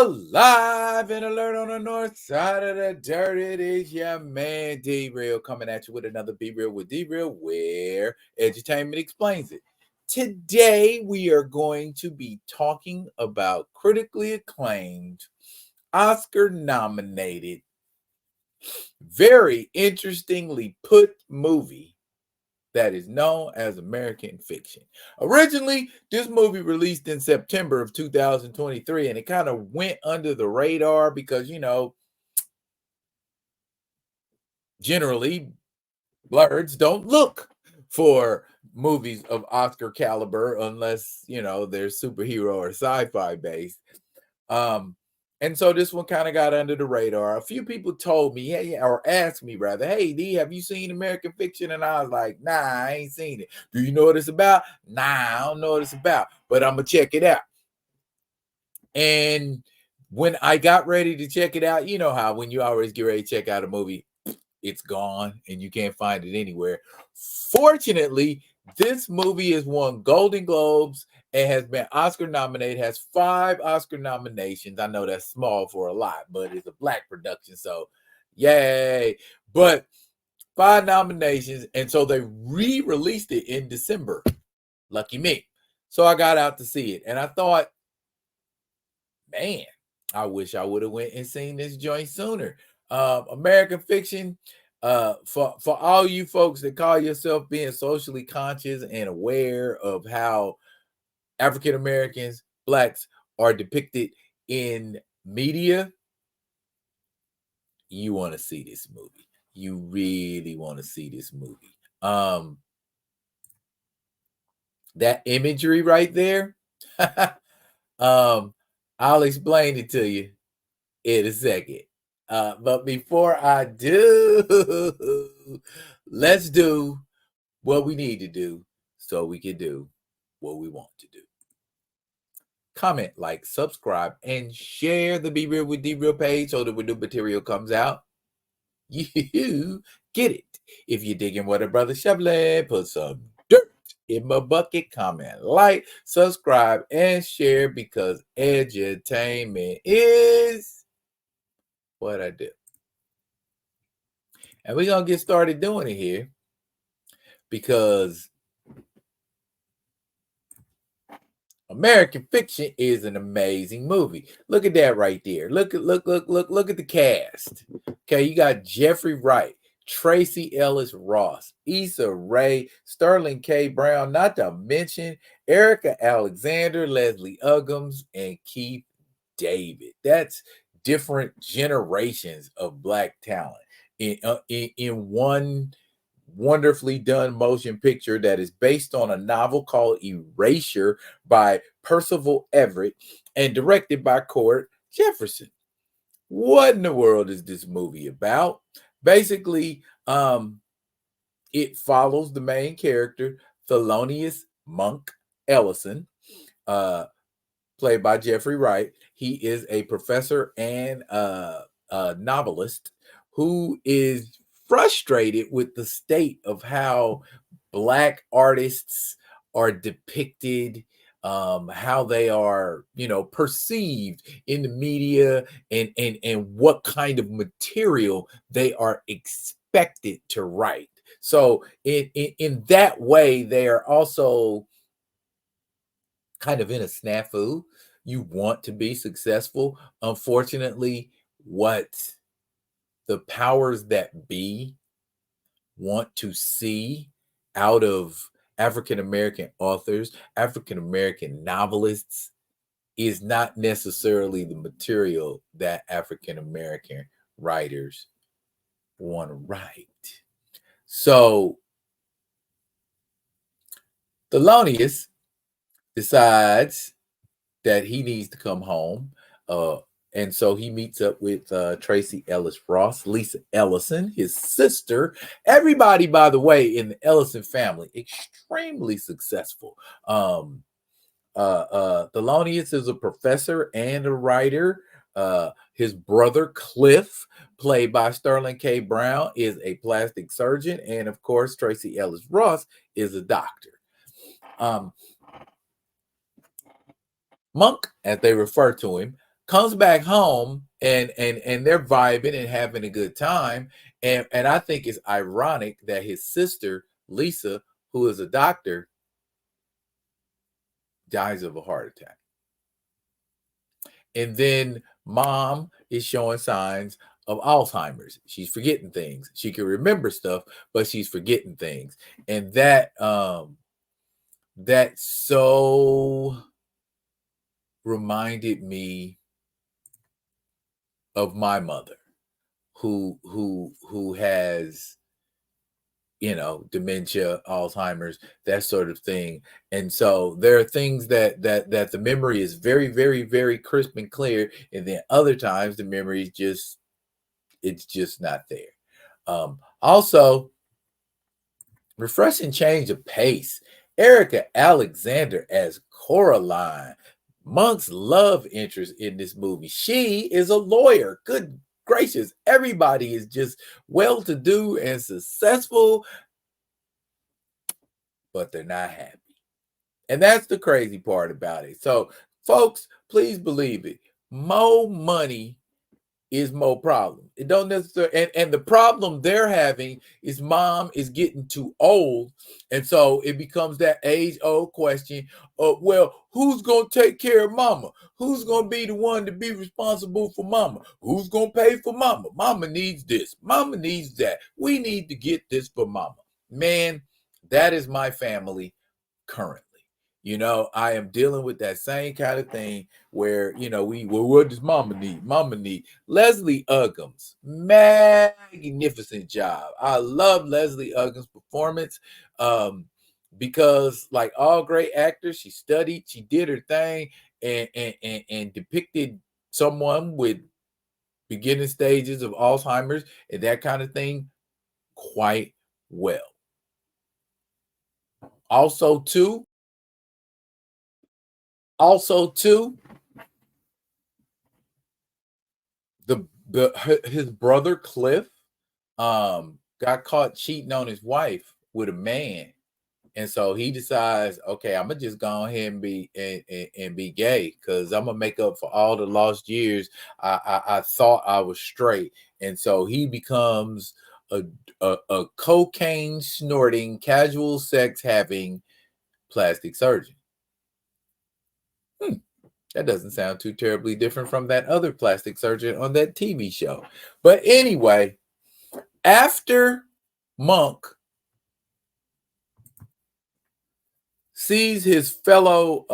Alive and alert on the north side of the dirt. It is your man D-Real coming at you with another Be Real with D-Real, where Edutainment explains it. Today we are going to be talking about critically acclaimed, Oscar-nominated, very interestingly put movie that is known as American Fiction. Originally, this movie released in September of 2023, and it kind of went under the radar because, generally, blurs don't look for movies of Oscar caliber unless, they're superhero or sci-fi based. And so this one kind of got under the radar. A few people told me, hey, or asked me rather, hey, D, have you seen American Fiction? And I was like, nah, I ain't seen it. Do you know what it's about? Nah, I don't know what it's about, but I'm going to check it out. And when I got ready to check it out, you know how when you always get ready to check out a movie, it's gone and you can't find it anywhere. Fortunately, this movie has won Golden Globes and has been Oscar nominated, has 5 Oscar nominations. I know that's small for a lot, but it's a Black production, so yay. But 5 nominations, and so they re-released it in December. Lucky me. So I got out to see it, and I thought, man, I wish I would have went and seen this joint sooner. American Fiction, for all you folks that call yourself being socially conscious and aware of how African Americans, Blacks are depicted in media, you want to see this movie. You really want to see this movie. That imagery right there, I'll explain it to you in a second. But before I do, let's do what we need to do so we can do what we want to do. Comment, like, subscribe, and share the Be Real with D-Real page so that when new material comes out, you get it. If you're digging what a brother shoveling, put some dirt in my bucket. Comment, like, subscribe, and share because edutainment is what I do. And we're going to get started doing it here because American Fiction is an amazing movie. Look at that right there. Look at the cast. Okay, you got Jeffrey Wright, Tracee Ellis Ross, Issa Rae, Sterling K Brown, not to mention Erica Alexander, Leslie Uggams, and Keith David. That's different generations of Black talent in one wonderfully done motion picture that is based on a novel called Erasure by Percival Everett and directed by Cord Jefferson. What in the world is this movie about? Basically, it follows the main character, Thelonious Monk Ellison, played by Jeffrey Wright. He is a professor and a novelist who is frustrated with the state of how Black artists are depicted, how they are, perceived in the media, and what kind of material they are expected to write. So in that way, they are also kind of in a snafu. You want to be successful. Unfortunately, what the powers that be want to see out of African American authors, African American novelists, is not necessarily the material that African American writers want to write. So Thelonious decides that he needs to come home. And so he meets up with Tracee Ellis Ross, Lisa Ellison, his sister. Everybody, by the way, in the Ellison family, extremely successful. Thelonious is a professor and a writer. His brother, Cliff, played by Sterling K Brown, is a plastic surgeon. And of course, Tracee Ellis Ross is a doctor. Monk, as they refer to him, comes back home and they're vibing and having a good time. And I think it's ironic that his sister, Lisa, who is a doctor, dies of a heart attack. And then mom is showing signs of Alzheimer's. She's forgetting things. She can remember stuff, but she's forgetting things. And that so reminded me of my mother, who has, dementia, Alzheimer's, that sort of thing. And so there are things that the memory is very, very, very crisp and clear, and then other times the memory is it's just not there. Also, refreshing change of pace. Erica Alexander as Coraline, Monk's love interest in this movie. She is a lawyer. Good gracious, everybody is just well-to-do and successful, but they're not happy. And that's the crazy part about it. So, folks, please believe it. More money is more problem. It don't necessarily, and the problem they're having is mom is getting too old. And so it becomes that age-old question of, well, who's going to take care of mama? Who's going to be the one to be responsible for mama? Who's going to pay for mama? Mama needs this. Mama needs that. We need to get this for mama. Man, that is my family currently. I am dealing with that same kind of thing where, what does mama need? Mama need. Leslie Uggams, magnificent job. I love Leslie Uggams' performance because, like all great actors, she studied, she did her thing, and depicted someone with beginning stages of Alzheimer's and that kind of thing quite well. Also, too, his brother Cliff got caught cheating on his wife with a man, and so he decides, okay, I'm gonna just go ahead and be gay, because I'm gonna make up for all the lost years I thought I was straight. And so he becomes a cocaine snorting, casual sex having plastic surgeon. That doesn't sound too terribly different from that other plastic surgeon on that TV show. But anyway, after Monk sees his fellow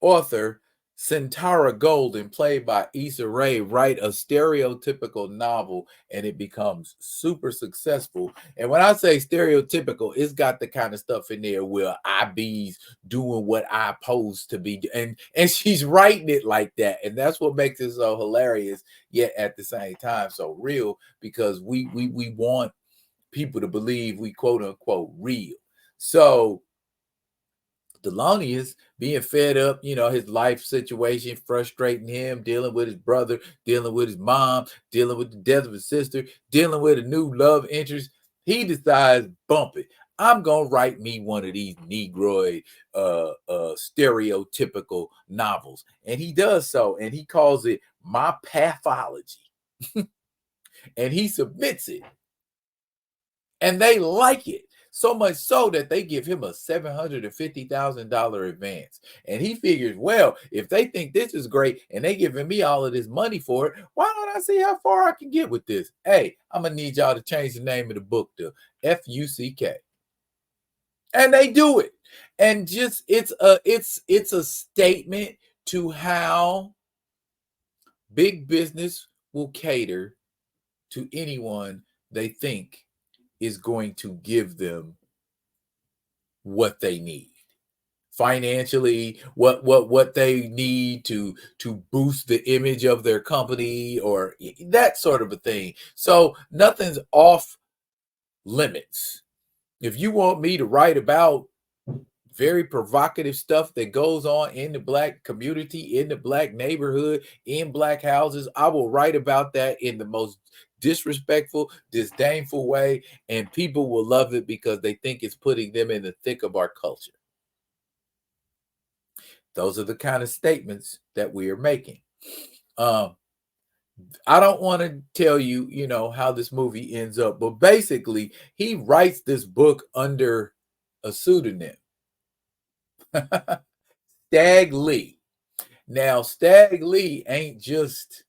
author, Centara Golden, played by Issa Rae, write a stereotypical novel, and it becomes super successful. And when I say stereotypical, it's got the kind of stuff in there where I be's doing what I pose to be, and she's writing it like that, and that's what makes it so hilarious, yet at the same time so real, because we want people to believe we quote unquote real. So Thelonious being fed up, his life situation frustrating him, dealing with his brother, dealing with his mom, dealing with the death of his sister, dealing with a new love interest. He decides, bump it, I'm gonna write me one of these Negroid stereotypical novels. And he does so, and he calls it My Pathology. And he submits it. And they like it. So much so that they give him a $750,000 advance. And he figures, well, if they think this is great and they giving me all of this money for it, why don't I see how far I can get with this? Hey, I'm going to need y'all to change the name of the book to Fuck. And they do it. And just it's a statement to how big business will cater to anyone they think is going to give them what they need financially, what they need to boost the image of their company, or that sort of a thing. So nothing's off limits. If you want me to write about very provocative stuff that goes on in the Black community, in the Black neighborhood, in Black houses, I will write about that in the most disrespectful, disdainful way, and people will love it because they think it's putting them in the thick of our culture. Those are the kind of statements that we are making. Um, I don't want to tell you, how this movie ends up, but basically, he writes this book under a pseudonym, Stag Lee. Now, Stag Lee ain't just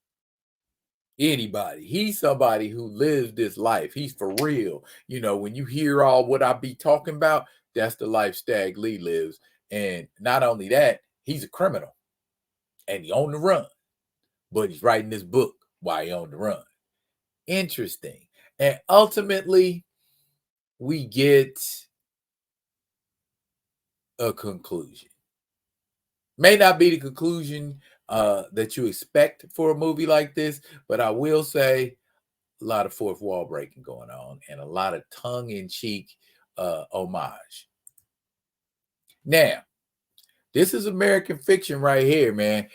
anybody. He's somebody who lives this life. He's for real. When you hear all what I be talking about, that's the life Stag Lee lives. And not only that, he's a criminal and he on the run, but he's writing this book while he on the run. Interesting. And ultimately, we get a conclusion. May not be the conclusion that you expect for a movie like this, but I will say a lot of fourth wall breaking going on and a lot of tongue-in-cheek homage. Now, this is American Fiction right here, man.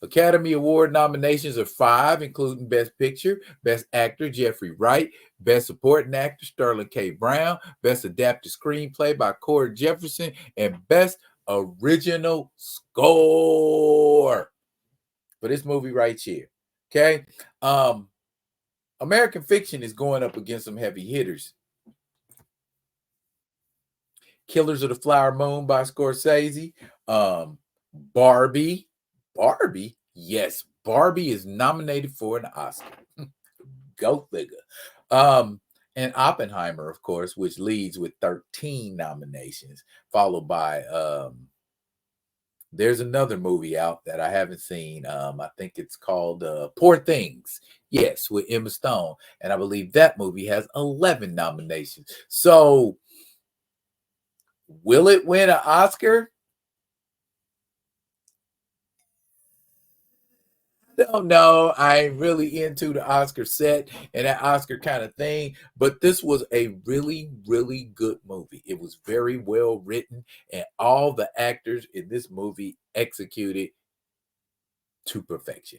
Academy Award nominations are 5, including Best Picture, Best Actor, Jeffrey Wright, Best Supporting Actor, Sterling K Brown, Best Adapted Screenplay by Corey Jefferson, and Best Original Score for this movie right here. Okay? American Fiction is going up against some heavy hitters. Killers of the Flower Moon by Scorsese. Barbie. Yes, Barbie is nominated for an Oscar. Go figure. And Oppenheimer, of course, which leads with 13 nominations, followed by there's another movie out that I haven't seen. I think it's called Poor Things. Yes, with Emma Stone. And I believe that movie has 11 nominations. So will it win an Oscar? Don't know. I ain't really into the Oscar set and that Oscar kind of thing, but this was a really, really good movie. It was very well written, and all the actors in this movie executed to perfection.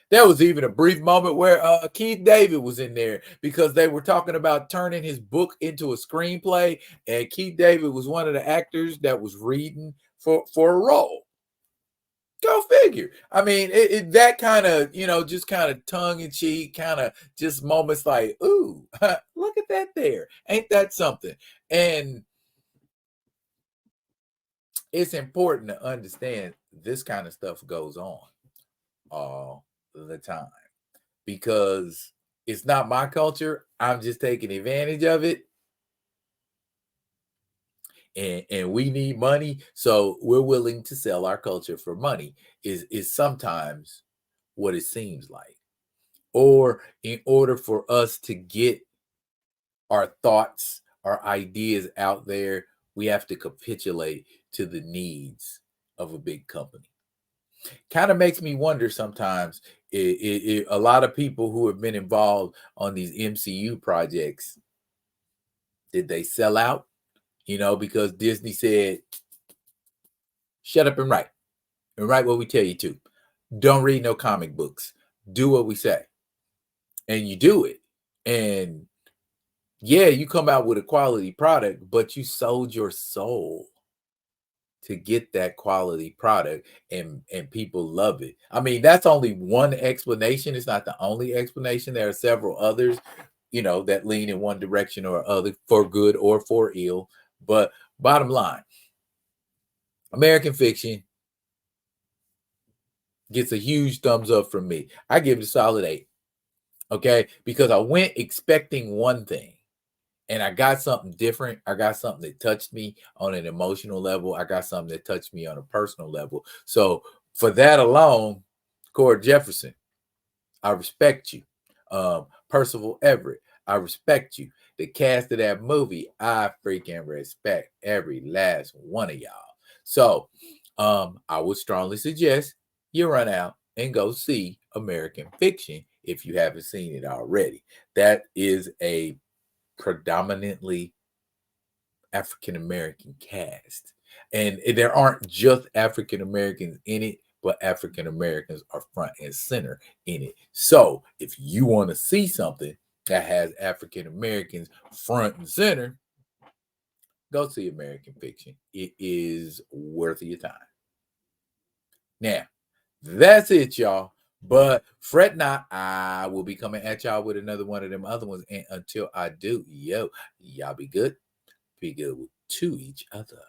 There was even a brief moment where Keith David was in there because they were talking about turning his book into a screenplay, and Keith David was one of the actors that was reading for a role. Go figure. I mean, that kind of, just kind of tongue in cheek, kind of just moments like, ooh, look at that there. Ain't that something? And it's important to understand this kind of stuff goes on all the time because it's not my culture. I'm just taking advantage of it. And we need money, so we're willing to sell our culture for money is sometimes what it seems like. Or in order for us to get our thoughts, our ideas out there, we have to capitulate to the needs of a big company. Kind of makes me wonder sometimes a lot of people who have been involved on these MCU projects, did they sell out? Because Disney said, shut up and write what we tell you to. Don't read no comic books. Do what we say. And you do it. And yeah, you come out with a quality product, but you sold your soul to get that quality product and people love it. I mean, that's only one explanation. It's not the only explanation. There are several others, that lean in one direction or other for good or for ill. But bottom line, American Fiction gets a huge thumbs up from me. I give it a solid 8. Okay, because I went expecting one thing and I got something different. I got something that touched me on an emotional level. I got something that touched me on a personal level. So for that alone, Corey Jefferson, I respect you. Percival Everett, I respect you. The cast of that movie, I freaking respect every last one of y'all. So I would strongly suggest you run out and go see American Fiction if you haven't seen it already. That is a predominantly African American cast. And there aren't just African Americans in it, but African Americans are front and center in it. So if you want to see something that has African Americans front and center, go see American Fiction. It is worth your time. Now, that's it, y'all. But fret not, I will be coming at y'all with another one of them other ones. And until I do, y'all be good to each other.